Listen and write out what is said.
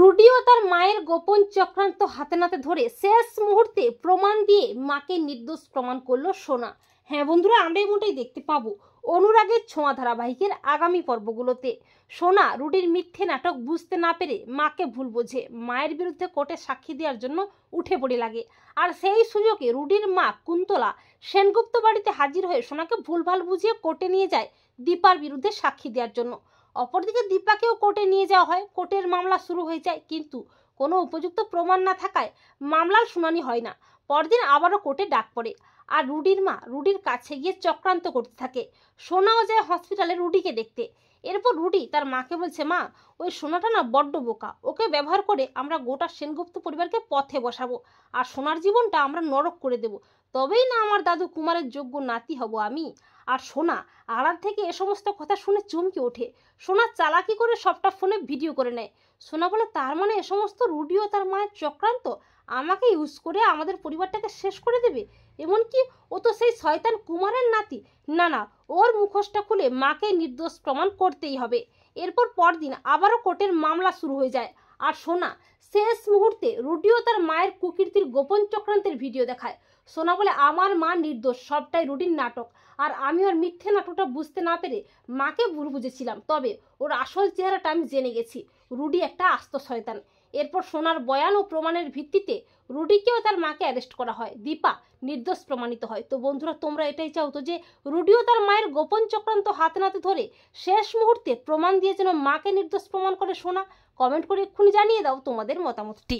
Rudi ও তার মায়ের গোপন চক্রান্ত হাতে নাতে ধরে শেষ মুহূর্তে প্রমাণ দিয়ে মাকে নির্দোষ প্রমাণ করলো সোনা। হ্যাঁ বন্ধুরা, আমরা এমনটাই দেখতে পাবো অনুরাগের ছোঁয়া ধারাবাহিকের আগামী পর্বগুলোতে। সোনা রুডির মিথ্যে নাটক বুঝতে না পেরে মাকে ভুল বোঝে, মায়ের বিরুদ্ধে কোর্টে সাক্ষী দেওয়ার জন্য উঠে পড়ে লাগে। আর সেই সুযোগে রুডির মা কুন্তলা সেনগুপ্ত বাড়িতে হাজির হয়ে সোনাকে ভুলভাল বুঝিয়ে কোর্টে নিয়ে যায় দীপার বিরুদ্ধে সাক্ষী দেওয়ার জন্য। অপরদিকে দীপাকেও কোর্টে নিয়ে যাওয়া হয়, কোর্টের মামলা শুরু হয়ে যায়, কিন্তু কোনো উপযুক্ত প্রমাণ না থাকায় মামলার শুনানি হয় না। পরদিন আবারও কোর্টে ডাক পড়ে, আর রুডির মা রুডির কাছে গিয়ে চক্রান্ত করতে থাকে। সোনাও যায় হসপিটালে রুডিকে দেখতে। এরপর রুডি তার মাকে বলছে, মা ওই সোনাটা না বড্ড বোকা, ওকে ব্যবহার করে আমরা গোটা সেনগুপ্ত পরিবারকে পথে বসাবো, আর সোনার জীবনটা আমরা নরক করে দেব, তবেই না আমার দাদু কুমারের যোগ্য নাতি হব আমি। আর সোনা আড়াল থেকে এ সমস্ত কথা শুনে চমকে ওঠে। সোনা চালাকি করে সবটা ফোনে ভিডিও করে নেয়। সোনা বলে, তার মানে এ সমস্ত রুডি ও তার মায়ের চক্রান্ত, আমাকে ইউজ করে আমাদের পরিবারটাকে শেষ করে দেবে। এমনকি ও তো সেই শয়তান কুমারের নাতি, না না, ওর মুখোশটা খুলে মাকে নির্দোষ প্রমাণ করতেই হবে। এরপর পরদিন আবারও কোর্টের মামলা শুরু হয়ে যায়, আর সোনা শেষ মুহূর্তে রুডি ও তার মায়ের কুকীর্তির গোপন চক্রান্তের ভিডিও দেখায়। সোনা বলে, আমার মা নির্দোষ, সবটাই রুডির নাটক, আর আমি ওর মিথ্যে নাটকটা বুঝতে না পেরে মাকে ভুল বুঝেছিলাম, তবে ওর আসল চেহারাটা আমি জেনে গেছি, রুডি একটা আস্ত শয়তান। এরপর সোনার বয়ান ও প্রমাণের ভিত্তিতে রুডিকেও তার মাকে অ্যারেস্ট করা হয়, দীপা নির্দোষ প্রমাণিত হয়। তো বন্ধুরা, তোমরা এটাই চাও তো যে রুডিও তার মায়ের গোপন চক্রান্ত হাতে নাতে ধরে শেষ মুহূর্তে প্রমাণ দিয়ে যেন মাকে নির্দোষ প্রমাণ করে সোনা? কমেন্ট করে এক্ষুনি জানিয়ে দাও তোমাদের মতামতটি।